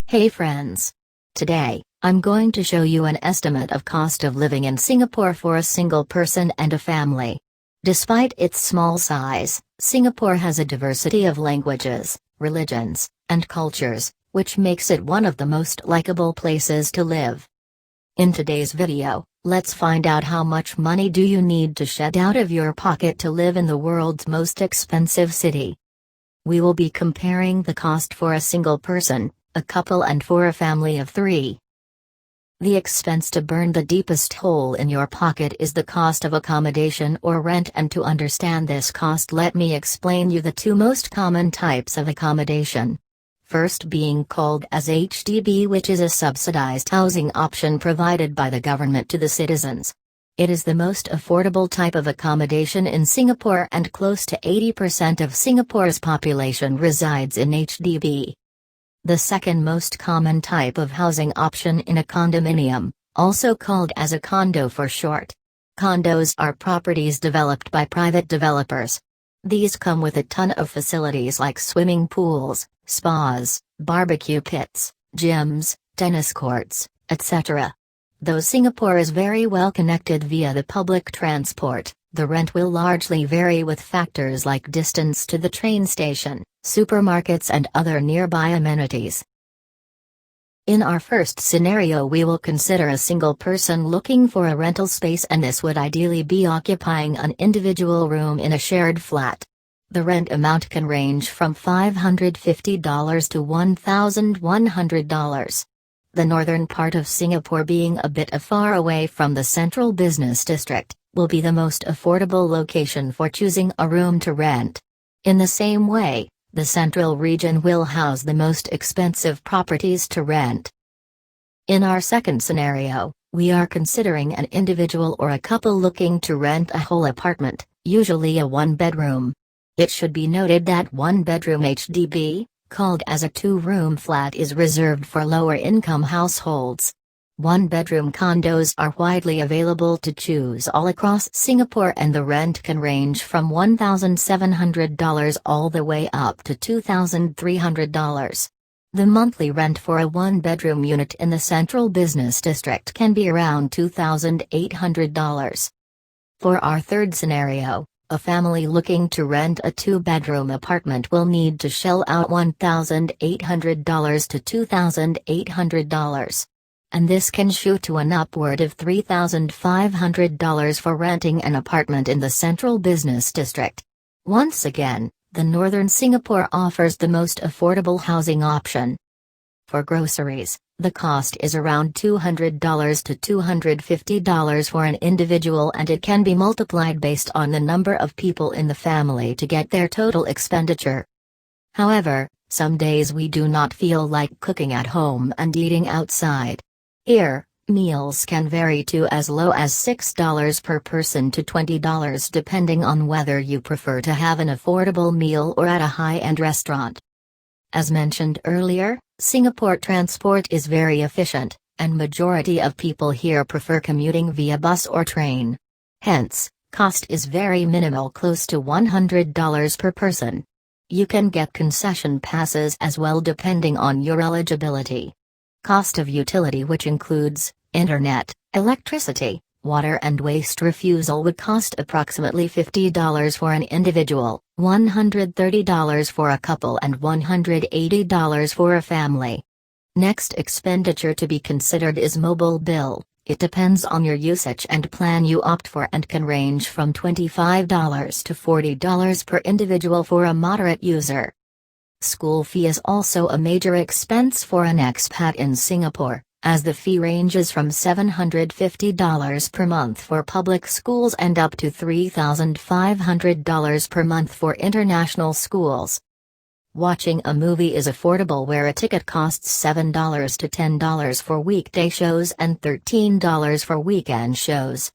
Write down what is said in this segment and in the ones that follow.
Hey friends! Today, I'm going to show you an estimate of cost of living in Singapore for a single person and a family. Despite its small size, Singapore has a diversity of languages, religions, and cultures, which makes it one of the most likable places to live. In today's video, let's find out how much money do you need to shed out of your pocket to live in the world's most expensive city. We will be comparing the cost for a single person, a couple and for a family of 3. The expense to burn the deepest hole in your pocket is the cost of accommodation or rent, and to understand this cost let me explain you the 2 most common types of accommodation. First being called as HDB, which is a subsidized housing option provided by the government to the citizens. It is the most affordable type of accommodation in Singapore, and close to 80% of Singapore's population resides in HDB. The second most common type of housing option in a condominium, also called as a condo for short. Condos are properties developed by private developers. These come with a ton of facilities like swimming pools, spas, barbecue pits, gyms, tennis courts, etc. Though Singapore is very well connected via the public transport, the rent will largely vary with factors like distance to the train station, supermarkets and other nearby amenities. In our first scenario, we will consider a single person looking for a rental space, and this would ideally be occupying an individual room in a shared flat. The rent amount can range from $550 to $1,100. The northern part of Singapore, being a bit far away from the central business district, will be the most affordable location for choosing a room to rent. In the same way, the central region will house the most expensive properties to rent. In our second scenario, we are considering an individual or a couple looking to rent a whole apartment, usually a 1-bedroom. It should be noted that 1-bedroom HDB, called as a 2-room flat, is reserved for lower-income households. 1-bedroom condos are widely available to choose all across Singapore, and the rent can range from $1,700 all the way up to $2,300. The monthly rent for a 1-bedroom unit in the central business district can be around $2,800. For our third scenario, a family looking to rent a 2-bedroom apartment will need to shell out $1,800 to $2,800. And this can shoot to an upward of $3,500 for renting an apartment in the central business district. Once again, the northern Singapore offers the most affordable housing option. For groceries, the cost is around $200 to $250 for an individual, and it can be multiplied based on the number of people in the family to get their total expenditure. However, some days we do not feel like cooking at home and eating outside. Here, meals can vary to as low as $6 per person to $20, depending on whether you prefer to have an affordable meal or at a high-end restaurant. As mentioned earlier, Singapore transport is very efficient, and majority of people here prefer commuting via bus or train. Hence, cost is very minimal, close to $100 per person. You can get concession passes as well depending on your eligibility. Cost of utility, which includes internet, electricity, water and waste refusal, would cost approximately $50 for an individual, $130 for a couple and $180 for a family. Next expenditure to be considered is mobile bill. It depends on your usage and plan you opt for, and can range from $25 to $40 per individual for a moderate user. School fee is also a major expense for an expat in Singapore, as the fee ranges from $750 per month for public schools and up to $3,500 per month for international schools. Watching a movie is affordable, where a ticket costs $7 to $10 for weekday shows and $13 for weekend shows.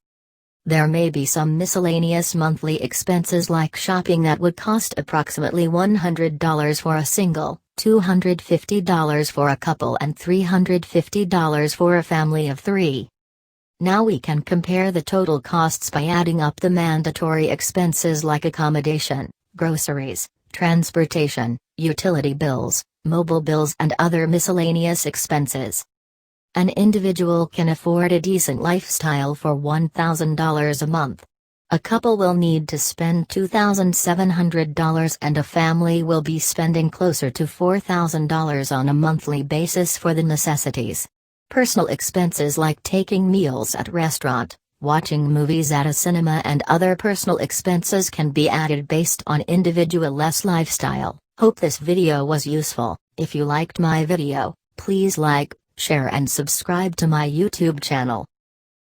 There may be some miscellaneous monthly expenses like shopping that would cost approximately $100 for a single, $250 for a couple and $350 for a family of 3. Now we can compare the total costs by adding up the mandatory expenses like accommodation, groceries, transportation, utility bills, mobile bills and other miscellaneous expenses. An individual can afford a decent lifestyle for $1,000 a month. A couple will need to spend $2,700 and a family will be spending closer to $4,000 on a monthly basis for the necessities. Personal expenses like taking meals at restaurant, watching movies at a cinema and other personal expenses can be added based on individual's lifestyle. Hope this video was useful. If you liked my video, please like, share and subscribe to my YouTube channel.